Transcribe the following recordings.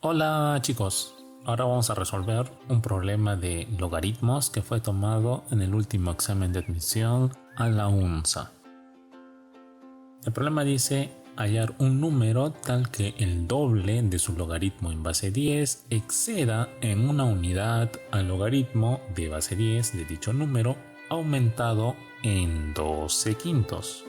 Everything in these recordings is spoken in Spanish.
Hola chicos, ahora vamos a resolver un problema de logaritmos que fue tomado en el último examen de admisión a la UNSA. El problema dice hallar un número tal que el doble de su logaritmo en base 10 exceda en una unidad al logaritmo de base 10 de dicho número aumentado en 12 quintos.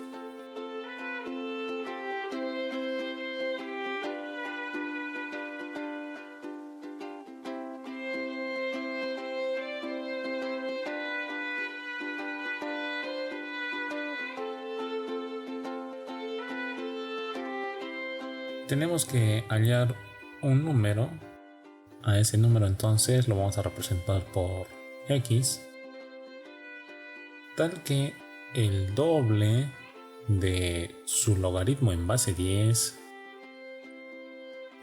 Tenemos que hallar un número. A ese número entonces lo vamos a representar por x, tal que el doble de su logaritmo en base 10.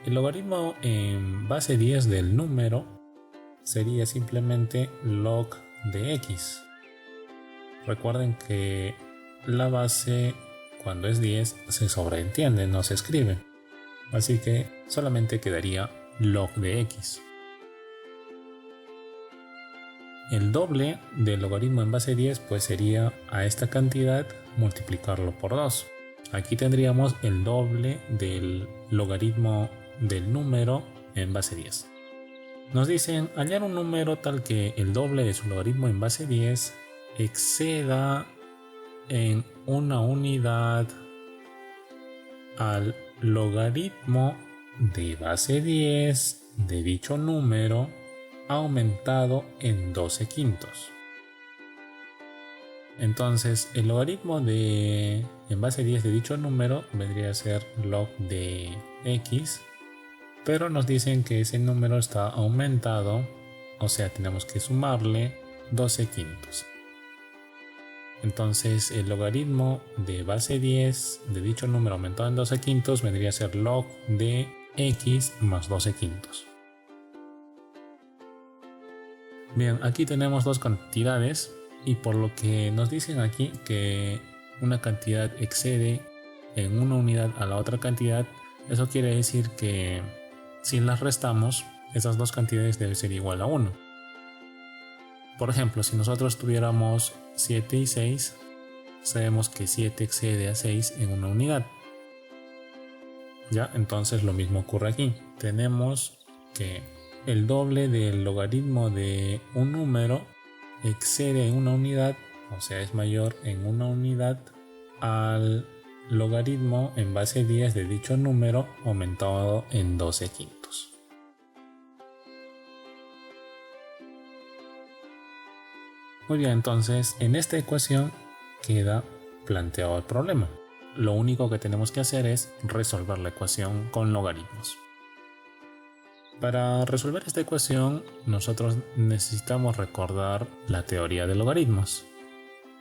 El logaritmo en base 10 del número sería simplemente log de x. Recuerden que la base cuando es 10 se sobreentiende, no se escribe. Así que solamente quedaría log de x. El doble del logaritmo en base 10 pues sería a esta cantidad multiplicarlo por 2. Aquí tendríamos el doble del logaritmo del número en base 10. Nos dicen hallar un número tal que el doble de su logaritmo en base 10 exceda en una unidad al logaritmo de base 10 de dicho número aumentado en 12 quintos. Entonces el logaritmo en base 10 de dicho número vendría a ser log de x, pero nos dicen que ese número está aumentado, o sea tenemos que sumarle 12 quintos. Entonces el logaritmo de base 10 de dicho número aumentado en 12 quintos vendría a ser log de x más 12 quintos. Bien, aquí tenemos dos cantidades y por lo que nos dicen aquí que una cantidad excede en una unidad a la otra cantidad, eso quiere decir que si las restamos, esas dos cantidades deben ser igual a 1. Por ejemplo, si nosotros tuviéramos 7 y 6, sabemos que 7 excede a 6 en una unidad. Ya, entonces lo mismo ocurre aquí. Tenemos que el doble del logaritmo de un número excede en una unidad, o sea es mayor en una unidad al logaritmo en base 10 de dicho número aumentado en 12 quintos. Muy bien, entonces en esta ecuación queda planteado el problema. Lo único que tenemos que hacer es resolver la ecuación con logaritmos. Para resolver esta ecuación, nosotros necesitamos recordar la teoría de logaritmos.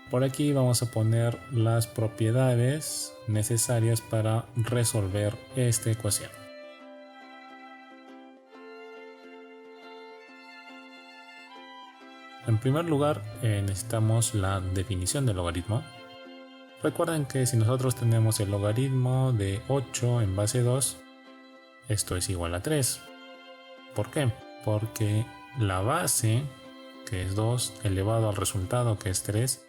Por aquí vamos a poner las propiedades necesarias para resolver esta ecuación. En primer lugar, necesitamos la definición del logaritmo. Recuerden que si nosotros tenemos el logaritmo de 8 en base 2, esto es igual a 3. ¿Por qué? Porque la base, que es 2, elevado al resultado, que es 3,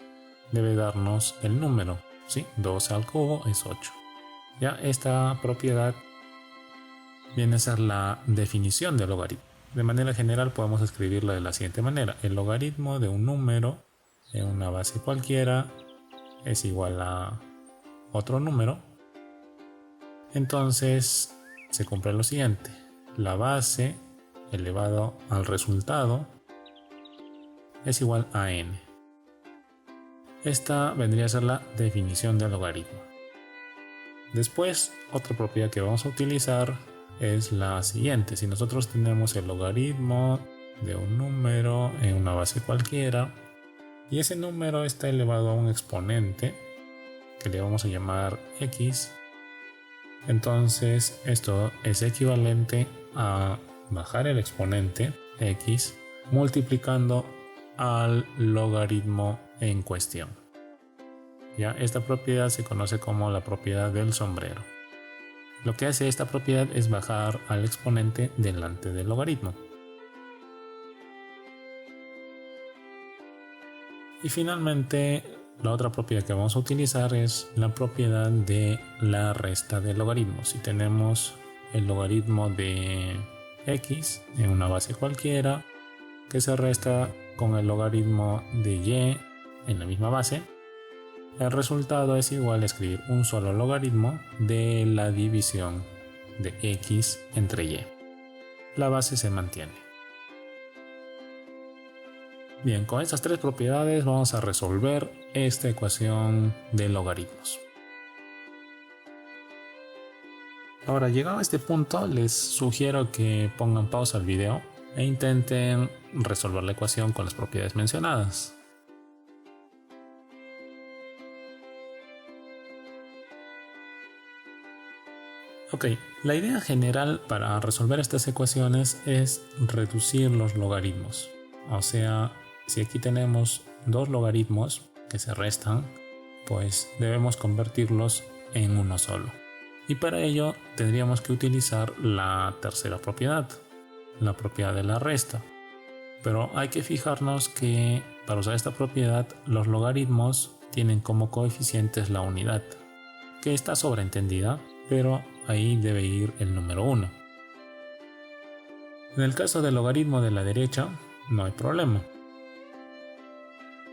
debe darnos el número, ¿sí? 2 al cubo es 8. Ya esta propiedad viene a ser la definición del logaritmo. De manera general podemos escribirla de la siguiente manera. El logaritmo de un número en una base cualquiera es igual a otro número. Entonces se cumple lo siguiente. La base elevado al resultado es igual a n. Esta vendría a ser la definición del logaritmo. Después, otra propiedad que vamos a utilizar es la siguiente. Si nosotros tenemos el logaritmo de un número en una base cualquiera y ese número está elevado a un exponente que le vamos a llamar x, entonces esto es equivalente a bajar el exponente x multiplicando al logaritmo en cuestión. Ya, esta propiedad se conoce como la propiedad del sombrero. Lo que hace esta propiedad es bajar al exponente delante del logaritmo. Y finalmente, la otra propiedad que vamos a utilizar es la propiedad de la resta de logaritmos. Si tenemos el logaritmo de x en una base cualquiera que se resta con el logaritmo de y en la misma base, el resultado es igual a escribir un solo logaritmo de la división de x entre y. La base se mantiene. Bien, con estas tres propiedades vamos a resolver esta ecuación de logaritmos. Ahora, llegado a este punto, les sugiero que pongan pausa al video e intenten resolver la ecuación con las propiedades mencionadas. Ok, la idea general para resolver estas ecuaciones es reducir los logaritmos. O sea, si aquí tenemos dos logaritmos que se restan, pues debemos convertirlos en uno solo. Y para ello tendríamos que utilizar la tercera propiedad, la propiedad de la resta. Pero hay que fijarnos que para usar esta propiedad los logaritmos tienen como coeficientes la unidad, que está sobreentendida, pero ahí debe ir el número 1. En el caso del logaritmo de la derecha no hay problema.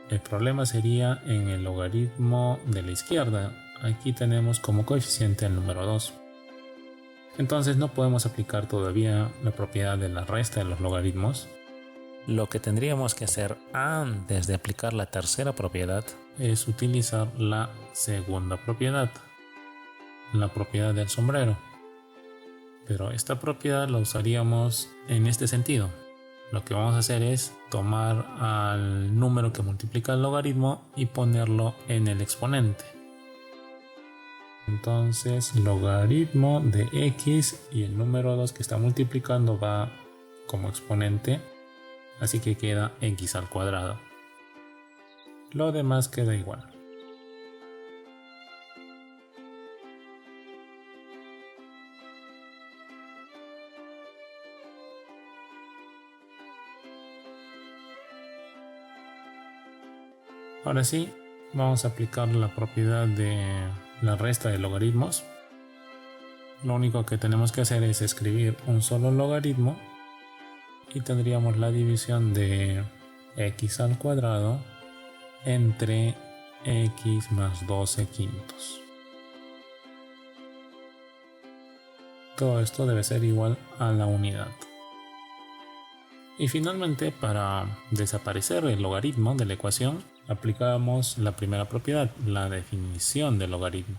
El problema sería en el logaritmo de la izquierda. Aquí tenemos como coeficiente el número 2. Entonces no podemos aplicar todavía la propiedad de la resta de los logaritmos. Lo que tendríamos que hacer antes de aplicar la tercera propiedad es utilizar la segunda propiedad, la propiedad del sombrero. Pero esta propiedad la usaríamos en este sentido. Lo que vamos a hacer es tomar al número que multiplica el logaritmo y ponerlo en el exponente. Entonces, logaritmo de x y el número 2 que está multiplicando va como exponente, así que queda x al cuadrado. Lo demás queda igual. Ahora sí, vamos a aplicar la propiedad de la resta de logaritmos. Lo único que tenemos que hacer es escribir un solo logaritmo y tendríamos la división de x al cuadrado entre x más 12 quintos. Todo esto debe ser igual a la unidad. Y finalmente, para desaparecer el logaritmo de la ecuación, aplicamos la primera propiedad, la definición del logaritmo.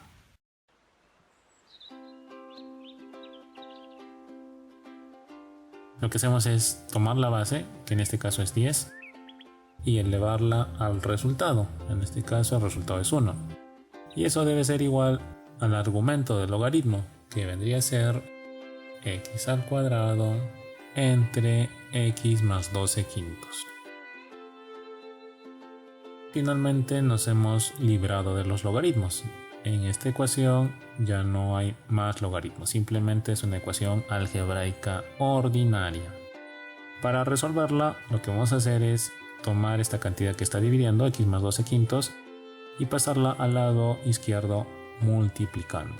Lo que hacemos es tomar la base, que en este caso es 10, y elevarla al resultado. En este caso el resultado es 1. Y eso debe ser igual al argumento del logaritmo, que vendría a ser x al cuadrado entre x más 12 quintos. Finalmente nos hemos librado de los logaritmos. En esta ecuación ya no hay más logaritmos, simplemente es una ecuación algebraica ordinaria. Para resolverla, lo que vamos a hacer es tomar esta cantidad que está dividiendo, x más 12 quintos, y pasarla al lado izquierdo multiplicando.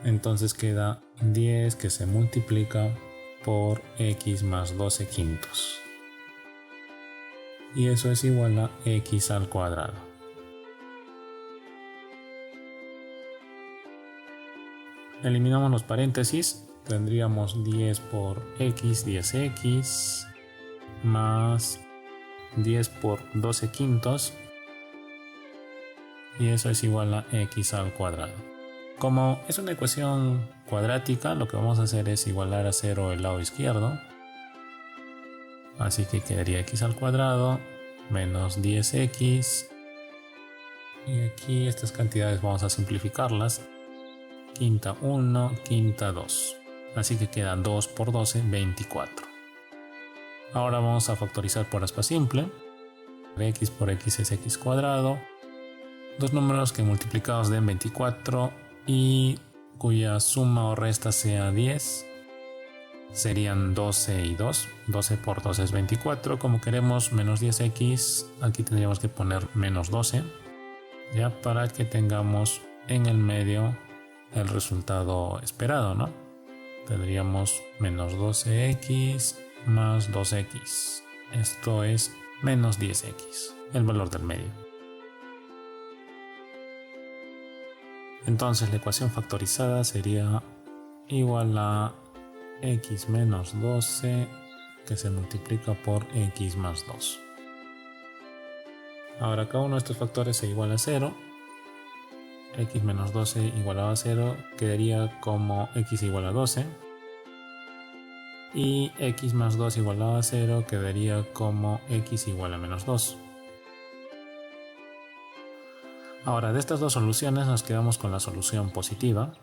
Entonces queda 10 que se multiplica por x más 12 quintos. Y eso es igual a x al cuadrado. Eliminamos los paréntesis, tendríamos 10 por x, 10x, más 10 por 12 quintos, y eso es igual a x al cuadrado. Como es una ecuación cuadrática, lo que vamos a hacer es igualar a 0 el lado izquierdo, así que quedaría x al cuadrado menos 10x, y aquí estas cantidades vamos a simplificarlas, quinta 1, quinta 2, así que queda 2 por 12, 24. Ahora vamos a factorizar por aspa simple, x por x es x cuadrado, dos números que multiplicados den 24 y cuya suma o resta sea 10, serían 12 y 2. 12 por 2 es 24. Como queremos menos 10x, aquí tendríamos que poner menos 12, ya para que tengamos en el medio el resultado esperado, ¿no? Tendríamos menos 12x más 2x. Esto es menos 10x, el valor del medio. Entonces la ecuación factorizada sería igual a x menos 12 que se multiplica por x más 2. Ahora cada uno de estos factores se iguala a 0. X menos 12 igualado a 0 quedaría como x igual a 12. Y x más 2 igualado a 0 quedaría como x igual a menos 2. Ahora de estas dos soluciones nos quedamos con la solución positiva,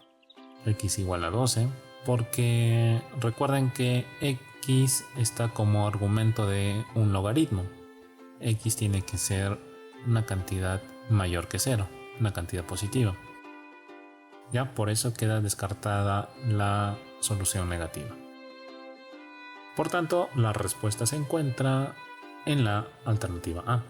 x igual a 12, porque recuerden que x está como argumento de un logaritmo. X tiene que ser una cantidad mayor que 0, una cantidad positiva. Ya por eso queda descartada la solución negativa. Por tanto, la respuesta se encuentra en la alternativa A.